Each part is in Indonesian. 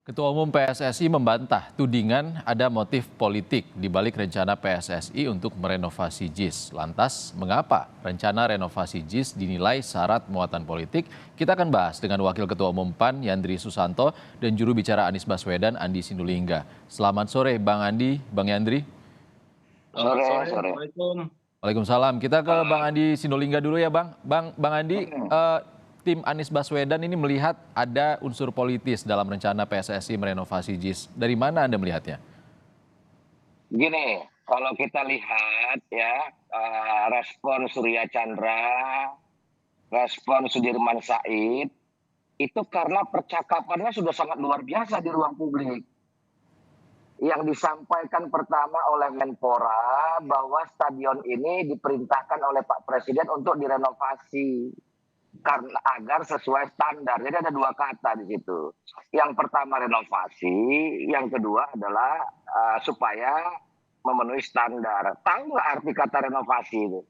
Ketua Umum PSSI membantah tudingan ada motif politik di balik rencana PSSI untuk merenovasi JIS. Lantas, mengapa rencana renovasi JIS dinilai syarat muatan politik? Kita akan bahas dengan Wakil Ketua Umum PAN Yandri Susanto dan juru bicara Anies Baswedan Andi Sindulingga. Selamat sore Bang Andi, Bang Yandri. Sore. Assalamualaikum. Waalaikumsalam. Kita ke Bang Andi Sindulingga dulu ya Bang. Bang Andi, tim Anies Baswedan ini melihat ada unsur politis dalam rencana PSSI merenovasi JIS. Dari mana Anda melihatnya? Gini, kalau kita lihat ya, respon Surya Chandra, respon Sudirman Said, itu karena percakapannya sudah sangat luar biasa di ruang publik. Yang disampaikan pertama oleh Menpora bahwa stadion ini diperintahkan oleh Pak Presiden untuk direnovasi karena agar sesuai standar. Jadi ada dua kata di situ. Yang pertama renovasi, yang kedua adalah supaya memenuhi standar. Tahu nggak arti kata renovasi itu?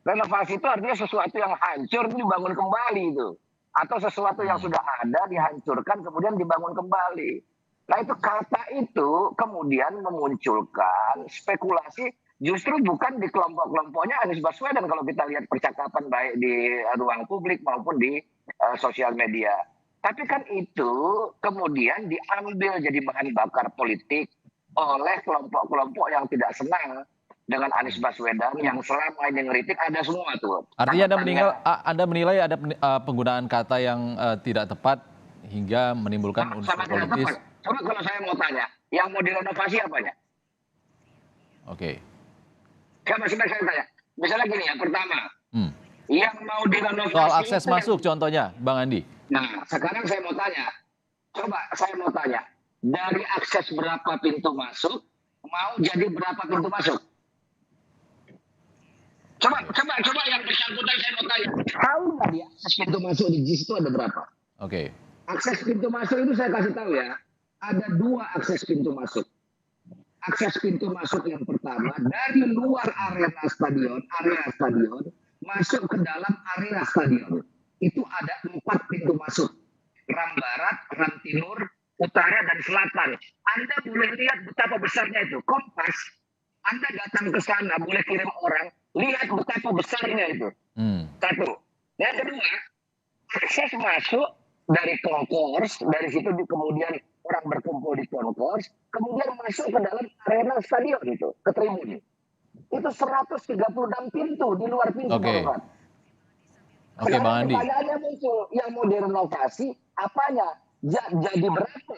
Renovasi itu artinya sesuatu yang hancur dibangun kembali itu, atau sesuatu yang sudah ada dihancurkan kemudian dibangun kembali. Nah itu kata itu kemudian memunculkan spekulasi. Justru bukan di kelompok-kelompoknya Anies Baswedan kalau kita lihat percakapan baik di ruang publik maupun di sosial media. Tapi kan itu kemudian diambil jadi bahan bakar politik oleh kelompok-kelompok yang tidak senang dengan Anies Baswedan yang selama ini ngeritik ada semua tuh. Artinya Anda menilai ada penggunaan kata yang tidak tepat hingga menimbulkan unsur politis. Coba kalau saya mau tanya, yang mau direnovasi apanya? Oke. Saya tanya, misalnya gini ya, pertama, yang mau direnovasi soal akses masuk contohnya, Bang Andi. Nah, sekarang saya mau tanya, dari akses berapa pintu masuk, mau jadi berapa pintu masuk? Coba yang bersangkutan saya mau tanya, tahu nggak dia akses pintu masuk di JIS itu ada berapa? Oke. Akses pintu masuk itu saya kasih tahu ya, ada dua akses pintu masuk. Akses pintu masuk yang pertama dari luar area stadion masuk ke dalam area stadion. Itu ada 4 pintu masuk. Ram Barat, Ram Timur, Utara, dan Selatan. Anda boleh lihat betapa besarnya itu. Kompas, Anda datang ke sana, boleh kirim orang, lihat betapa besarnya itu. Satu. Yang kedua, akses masuk dari konkors, dari situ kemudian orang berkumpul di konkors, kemudian masuk ke dalam arena stadion itu, ke tribun. Itu 136 pintu di luar pintu. Oke, Bang Andi. Pertanyaannya muncul, yang mau direnovasi apanya? Jadi berapa?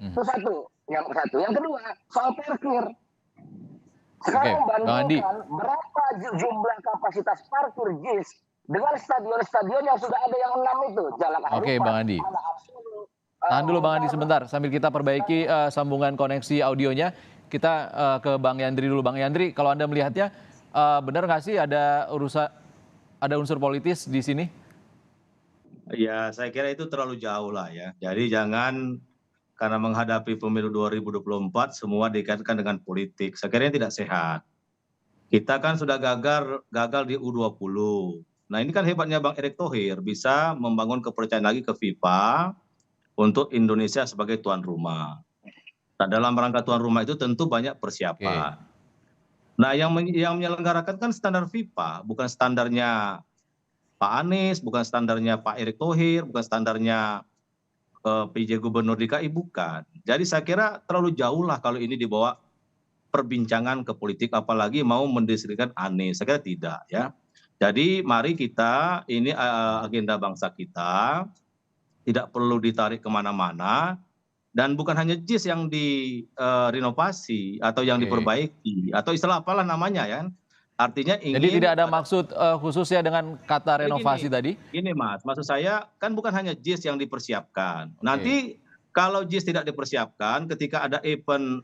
Itu satu. Yang kedua, soal parkir. Sekarang bandingkan berapa jumlah kapasitas parkir JIS dengan stadion-stadion yang sudah ada yang 6 itu. Jalak Harupat, Oke, Bang Andi. Tahan dulu Bang Andi sebentar, sambil kita perbaiki sambungan koneksi audionya. Kita ke Bang Yandri dulu. Bang Yandri, kalau Anda melihatnya, benar nggak sih ada unsur politis di sini? Ya, saya kira itu terlalu jauh lah ya. Jadi jangan karena menghadapi pemilu 2024 semua dikaitkan dengan politik. Saya kira ini tidak sehat. Kita kan sudah gagal di U20. Nah ini kan hebatnya Bang Erick Thohir, bisa membangun kepercayaan lagi ke FIFA untuk Indonesia sebagai tuan rumah. Nah, dalam rangka tuan rumah itu tentu banyak persiapan. Nah, yang menyelenggarakan kan standar FIFA, bukan standarnya Pak Anies, bukan standarnya Pak Erick Thohir, bukan standarnya PJ Gubernur DKI, bukan. Jadi saya kira terlalu jauh lah kalau ini dibawa perbincangan ke politik, apalagi mau mendeskripsikan Anies. Saya kira tidak ya. Jadi mari kita, ini agenda bangsa kita, tidak perlu ditarik kemana-mana, dan bukan hanya JIS yang direnovasi atau yang diperbaiki atau istilah apalah namanya ya. Artinya ingin. Jadi tidak ada maksud khususnya dengan kata renovasi tadi? Gini Mas, maksud saya kan bukan hanya JIS yang dipersiapkan. Nanti kalau JIS tidak dipersiapkan, ketika ada event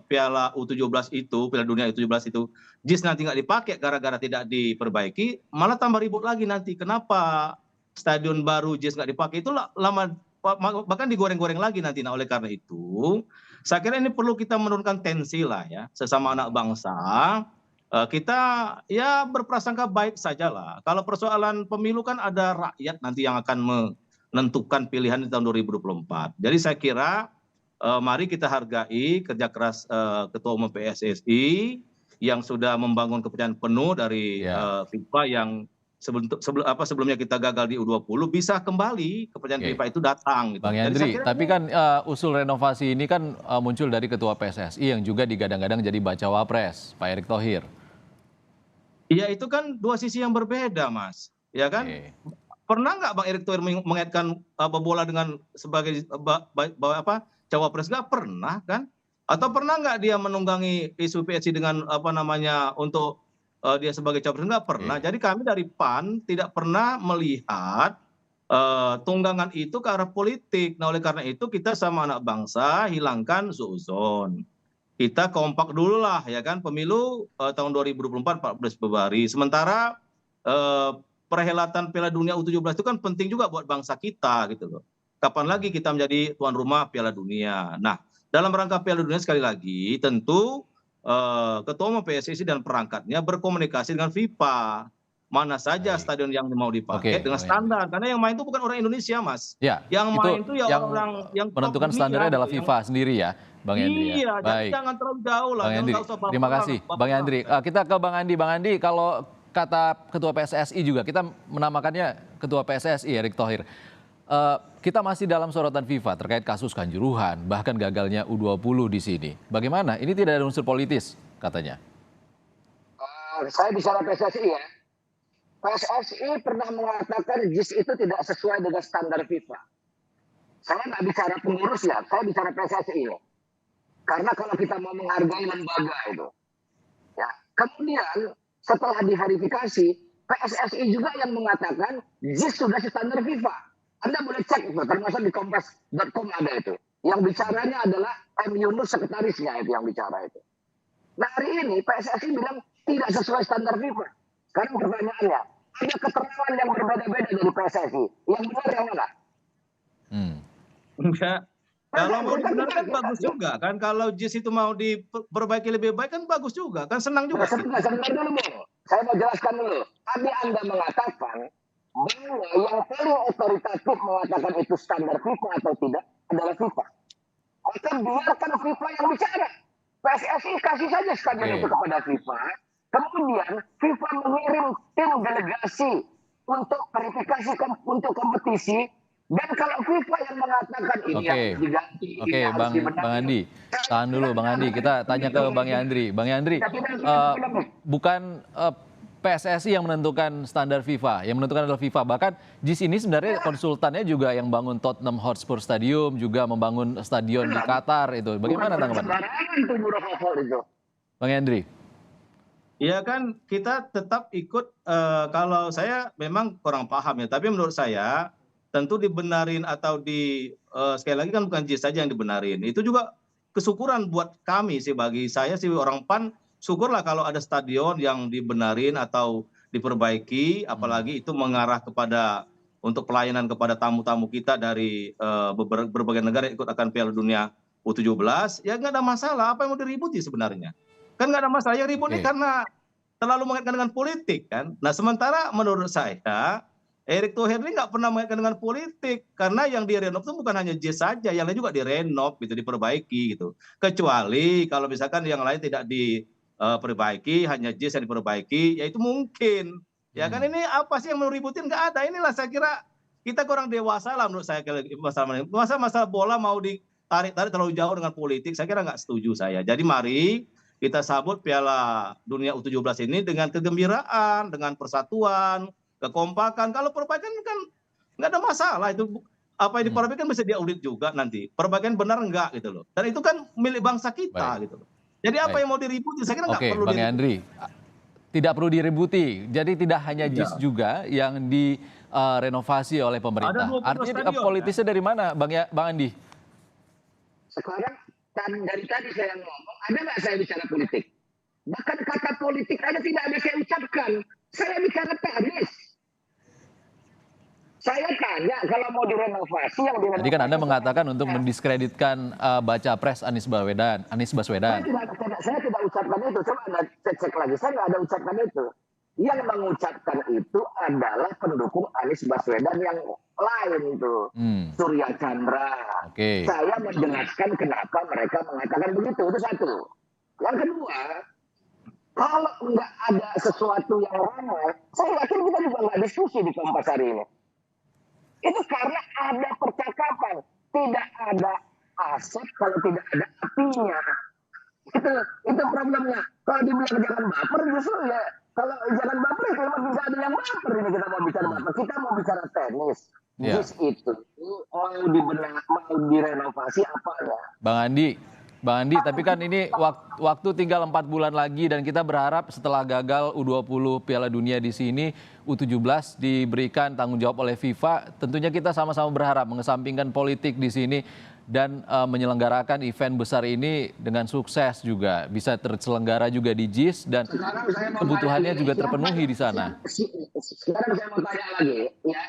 Piala U17 itu, Piala Dunia U17 itu, JIS nanti nggak dipakai gara-gara tidak diperbaiki, malah tambah ribut lagi nanti. Kenapa stadion baru JIS nggak dipakai, itu lama bahkan digoreng-goreng lagi nanti. Nah oleh karena itu saya kira ini perlu kita menurunkan tensi lah ya, sesama anak bangsa. Kita ya berprasangka baik saja lah. Kalau persoalan pemilu kan ada rakyat nanti yang akan menentukan pilihan di tahun 2024. Jadi saya kira mari kita hargai kerja keras Ketua Umum PSSI yang sudah membangun kepercayaan penuh dari FIFA yang sebelumnya kita gagal di U20 bisa kembali kepercayaan FIFA itu datang. Gitu. Bang Yandri, tapi kan usul renovasi ini kan muncul dari Ketua PSSI yang juga digadang-gadang jadi bacawa pres, Pak Erick Thohir. Iya itu kan dua sisi yang berbeda, Mas. Ya kan? Pernah nggak Bang Erick Thohir mengaitkan bola dengan sebagai cawapres? Nggak pernah kan? Atau pernah nggak dia menunggangi isu PSI dengan untuk dia sebagai cawapres? Nggak pernah. Jadi kami dari PAN tidak pernah melihat tunggangan itu ke arah politik. Nah oleh karena itu kita sama anak bangsa hilangkan suuzon. Kita kompak dulu lah ya kan pemilu tahun 2024 14 Februari. Sementara perhelatan Piala Dunia U17 itu kan penting juga buat bangsa kita gitu loh. Kapan lagi kita menjadi tuan rumah Piala Dunia. Nah, dalam rangka Piala Dunia sekali lagi tentu Ketua Umum PSSI dan perangkatnya berkomunikasi dengan FIFA. Mana saja stadion yang mau dipakai dengan standar. Karena yang main itu bukan orang Indonesia, Mas. Ya, yang main itu ya orang yang menentukan standarnya adalah FIFA sendiri ya, Bang Yandri. Iya, jadi jangan terlalu jauh lah. Bang Yandri, terima kasih. Bang Yandri, kita ke Bang Andi. Bang Andi, kalau kata Ketua PSSI juga, kita menamakannya Ketua PSSI Erick Thohir. Kita masih dalam sorotan FIFA terkait kasus Kanjuruhan, bahkan gagalnya U20 di sini. Bagaimana? Ini tidak ada unsur politis, katanya. Saya bicara PSSI ya. PSSI pernah mengatakan JIS itu tidak sesuai dengan standar FIFA. Saya nggak bicara pengurus ya, saya bicara PSSI ya. Karena kalau kita mau menghargai lembaga itu, ya. Kemudian setelah diverifikasi, PSSI juga yang mengatakan JIS sudah standar FIFA. Anda boleh cek itu, termasuk di kompas.com ada itu. Yang bicaranya adalah M. Yunus, sekretarisnya itu yang bicara itu. Nah hari ini PSSI bilang tidak sesuai standar FIFA. Sekarang pertanyaannya, ada keterangan yang berbeda-beda dari PSSI. Yang benar yang mana? Enggak. Kalau mau dibenarkan bagus juga kan. Kalau JIS itu mau diperbaiki lebih baik kan bagus juga kan, senang juga. Sebentar dulu. Saya mau jelaskan dulu. Tadi Anda mengatakan bahwa yang paling otoritatif mengatakan itu standar FIFA atau tidak adalah FIFA. Maka biarkan FIFA yang bicara. PSSI kasih saja stadion itu kepada FIFA. Kemudian FIFA mengirim tim delegasi untuk verifikasi untuk kompetisi. Dan kalau FIFA yang mengatakan ini harus diganti, Oke, Bang Andi, tahan dulu Bang Andi. Kita tanya ke Bang Yandri. Bang Yandri, bukan PSSI yang menentukan standar FIFA, yang menentukan adalah FIFA. Bahkan JIS ini sebenarnya konsultannya juga yang bangun Tottenham Hotspur Stadium, juga membangun stadion di Qatar itu. Bagaimana tanggapan Bang Yandri? Ya kan kita tetap ikut, kalau saya memang kurang paham ya, tapi menurut saya tentu dibenarin atau sekali lagi kan bukan JIS saja yang dibenarin. Itu juga kesyukuran buat kami sih, bagi saya sih orang PAN, syukurlah kalau ada stadion yang dibenarin atau diperbaiki, apalagi itu mengarah kepada untuk pelayanan kepada tamu-tamu kita dari berbagai negara yang ikut akan Piala Dunia U17, ya nggak ada masalah. Apa yang mau diributi sebenarnya? Kan nggak ada masalah, yang ribut ini karena terlalu mengaitkan dengan politik kan. Nah sementara menurut saya Erick Thohir ini nggak pernah mengaitkan dengan politik, karena yang direnov itu bukan hanya JIS saja, yang lain juga direnov gitu, diperbaiki gitu. Kecuali kalau misalkan yang lain tidak diperbaiki, hanya JIS yang diperbaiki, ya itu mungkin. Ya kan ini apa sih yang mau ributin? Nggak ada. Inilah saya kira kita kurang dewasa lah menurut saya. Masalah bola mau ditarik terlalu jauh dengan politik, saya kira nggak setuju saya. Jadi mari kita sambut Piala Dunia U17 ini dengan kegembiraan, dengan persatuan, kekompakan. Kalau perbaikan kan nggak ada masalah, itu apa yang diperbaikan bisa diaudit juga nanti perbaikan benar enggak gitu loh, dan itu kan milik bangsa kita gitu loh. Jadi apa yang mau diributi, saya kira nggak perlu. Bang Yandri, tidak perlu diributi, jadi tidak hanya JIS juga yang direnovasi oleh pemerintah. Artinya politisnya dari mana Bang Andi? Sekarang dari tadi saya ngomong, ada nggak saya bicara politik? Bahkan kata politik aja tidak ada saya ucapkan. Saya bicara teknis. Saya tanya kalau mau direnovasi yang direnovasi. Tadi kan Anda mengatakan untuk mendiskreditkan baca pres Anies Baswedan. Saya tidak ucapkan itu. Coba Anda cek lagi. Saya nggak ada ucapkan itu. Yang mengucapkan itu adalah pendukung Anies Baswedan yang lain tuh, Hmm, Surya Chandra. oke. Saya menjelaskan kenapa mereka mengatakan begitu, itu satu. Yang kedua, kalau nggak ada sesuatu yang ramai, saya yakin kita juga nggak diskusi di Kompas hari ini. Itu karena ada percakapan, tidak ada aset kalau tidak ada apinya. Itu problemnya. Kalau dibilang jangan baper, justru ya kalau jangan baper itu memang bisa ada yang baper ini kita mau bicara baper. Kita mau bicara tenis. Ya, JIS itu mau mau direnovasi apanya? Bang Andi, tapi kan ini waktu tinggal 4 bulan lagi dan kita berharap setelah gagal U20 Piala Dunia di sini, U17 diberikan tanggung jawab oleh FIFA, tentunya kita sama-sama berharap mengesampingkan politik di sini dan menyelenggarakan event besar ini dengan sukses juga, bisa terselenggara juga di JIS dan Sekarang saya mau tanya kebutuhannya lagi, juga siapa terpenuhi di sana. sekarang saya mau tanya lagi, ya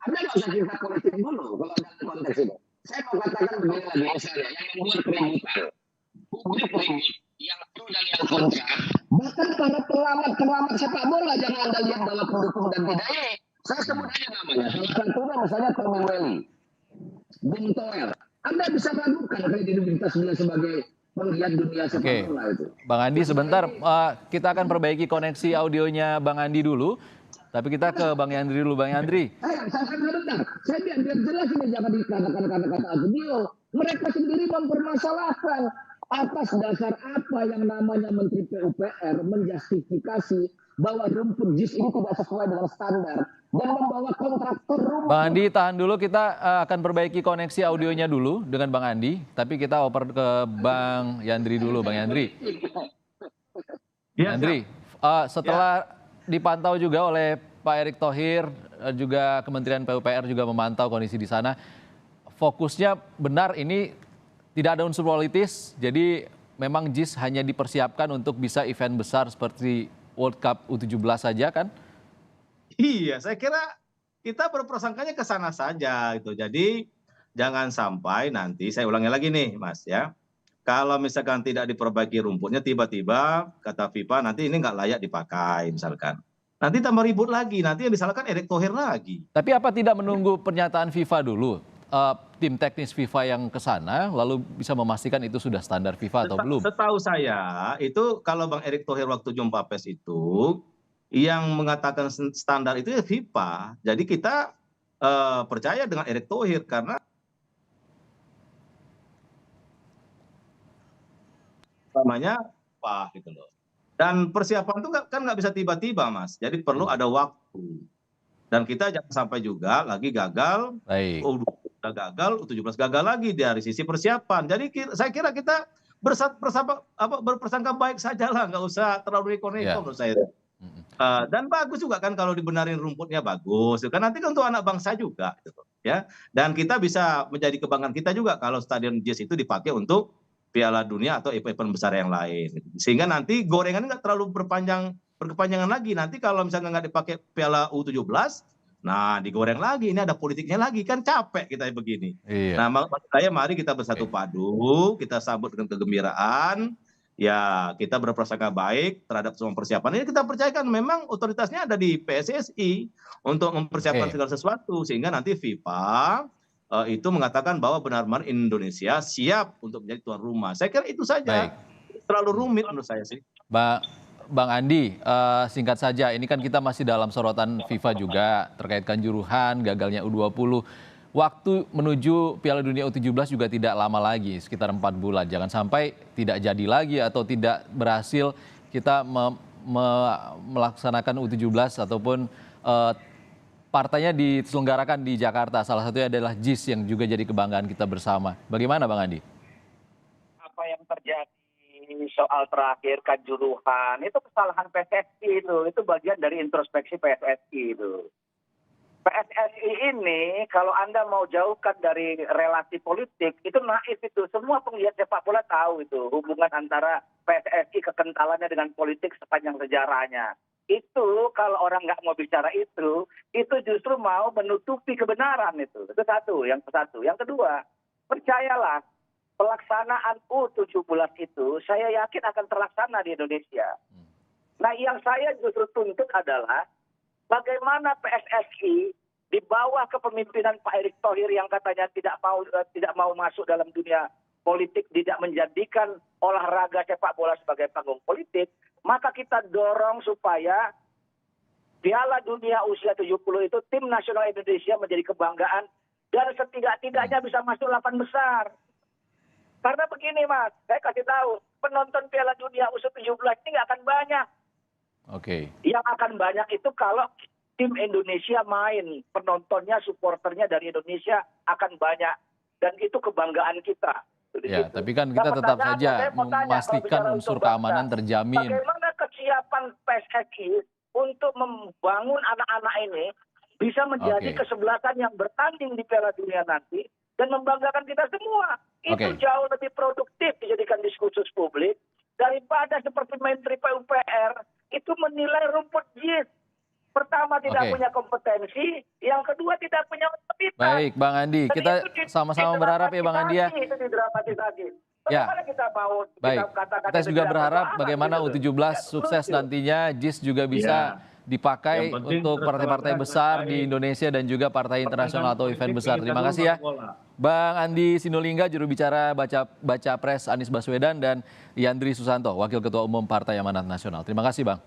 Anda nggak usah cerita politik dulu kalau dalam konteks ini. Saya mau katakan begini lagi misalnya yang membuat keributan, publik ribut, yang pro dan yang kontra. Bahkan para pengamat sepak bola jangan Anda lihat bahwa pendukung dan tidak ini. Saya sebut aja namanya. Salah satunya misalnya Tommy Welly, Bung Toel. Anda bisa ragukan kredibilitas beliau sebagai penggiat dunia sepak Oke, bola itu. Bang Andi sebentar, kita akan perbaiki koneksi audionya Bang Andi dulu, tapi kita ke Bang Yandri dulu. Bang Yandri, Saya sebentar. Saya biar jelas ini jangan dikatakan kata-kata beliau. Mereka sendiri mempermasalahkan atas dasar apa yang namanya Menteri PUPR menjustifikasi bahwa rumput JIS ini tidak sesuai dengan standar dan membawa kontraktor Bang rumput. Andi tahan dulu, kita akan perbaiki koneksi audionya dulu dengan Bang Andi, tapi kita oper ke Bang Yandri dulu. Bang Yandri, Ya, Yandri, siap. setelah dipantau juga oleh Pak Erick Thohir, juga Kementerian PUPR juga memantau kondisi di sana, fokusnya benar ini tidak ada unsur politis, jadi memang JIS hanya dipersiapkan untuk bisa event besar seperti World Cup U17 saja kan? Iya, saya kira kita berprasangkanya ke sana saja gitu. Jadi jangan sampai nanti saya ulangi lagi nih, Mas ya. Kalau misalkan tidak diperbaiki rumputnya, tiba-tiba kata FIFA nanti ini nggak layak dipakai misalkan. Nanti tambah ribut lagi, nanti yang disalahkan Erick Thohir lagi. Tapi apa tidak menunggu pernyataan FIFA dulu? Tim teknis FIFA yang ke sana lalu bisa memastikan itu sudah standar FIFA atau belum? Setahu saya itu kalau Bang Erick Thohir waktu jumpa pers itu yang mengatakan standar itu ya FIFA. Jadi kita percaya dengan Erick Thohir karena namanya apa gitu loh. Dan persiapan itu kan nggak bisa tiba-tiba, Mas. Jadi perlu ada waktu. Dan kita jangan sampai juga lagi gagal, Baik, U20 udah gagal, U17 gagal lagi dari sisi persiapan. Jadi saya kira kita berprasangka baik saja lah, nggak usah terlalu neko-neko ya. menurut saya. Mm-mm. Dan bagus juga kan kalau dibenarin rumputnya bagus, kan nanti kan untuk anak bangsa juga, gitu, ya. Dan kita bisa menjadi kebanggaan kita juga kalau Stadion JIS itu dipakai untuk Piala Dunia atau event besar yang lain. Sehingga nanti gorengan nggak terlalu berkepanjangan lagi. Nanti kalau misalnya nggak dipakai Piala U17, nah digoreng lagi. Ini ada politiknya lagi, kan capek kita begini. Iya, Nah, maksud saya mari kita bersatu oke. padu, kita sambut dengan kegembiraan. Ya, kita berprasangka baik terhadap semua persiapan. Ini kita percayakan memang otoritasnya ada di PSSI untuk mempersiapkan Oke, segala sesuatu sehingga nanti FIFA itu mengatakan bahwa benar-benar Indonesia siap untuk menjadi tuan rumah. Saya kira itu baik. saja. Terlalu Hmm. rumit menurut saya sih. Bang Andi, singkat saja, ini kan kita masih dalam sorotan FIFA juga terkait kanjuruhan, gagalnya U20. Waktu menuju Piala Dunia U17 juga tidak lama lagi, sekitar 4 bulan. Jangan sampai tidak jadi lagi atau tidak berhasil kita melaksanakan U17 ataupun partainya diselenggarakan di Jakarta. Salah satunya adalah JIS yang juga jadi kebanggaan kita bersama. Bagaimana Bang Andi? Apa yang terjadi soal terakhir Kanjuruhan itu kesalahan PSSI itu bagian dari introspeksi PSSI itu. PSSI ini kalau Anda mau jauhkan dari relasi politik itu naif itu. Semua penggiat sepak bola tahu itu hubungan antara PSSI kekentalannya dengan politik sepanjang sejarahnya. Itu kalau orang nggak mau bicara itu justru mau menutupi kebenaran itu. Itu satu. Yang kedua, percayalah pelaksanaan U17 itu saya yakin akan terlaksana di Indonesia. Nah, yang saya justru tuntut adalah bagaimana PSSI di bawah kepemimpinan Pak Erick Thohir yang katanya tidak mau masuk dalam dunia politik, tidak menjadikan olahraga sepak bola sebagai panggung politik, maka kita dorong supaya Piala Dunia usia 70 itu tim nasional Indonesia menjadi kebanggaan dan setidak-tidaknya bisa masuk 8 besar. Karena begini Mas, saya kasih tahu, penonton Piala Dunia usia 17 ini nggak akan banyak. Oke. Yang akan banyak itu kalau tim Indonesia main, penontonnya, supporternya dari Indonesia akan banyak. Dan itu kebanggaan kita. Ya, tapi kan kita tetap saja memastikan unsur keamanan terjamin. Bagaimana kesiapan PSSI untuk membangun anak-anak ini bisa menjadi kesebelasan yang bertanding di Piala Dunia nanti dan membanggakan kita semua. Itu jauh lebih produktif dijadikan diskursus publik daripada seperti Menteri PUPR itu menilai rumput JIS. Pertama tidak punya kompetensi, yang kedua tidak punya otoritas. Baik, Bang Andi, kita sama-sama berharap ya Bang Andi ya. Itu didramatisasi. Ya. Bagaimana kita mau Baik, katakan kita itu juga tidak berharap berdoa, bagaimana gitu. U17 sukses nantinya, JIS juga bisa dipakai Yang penting untuk partai-partai besar di Indonesia dan juga partai internasional atau event besar. Terima kasih ya, Bang Andi Sinulinga, juru bicara Baca Pres Anies Baswedan, dan Yandri Susanto, Wakil Ketua Umum Partai Amanat Nasional. Terima kasih, Bang.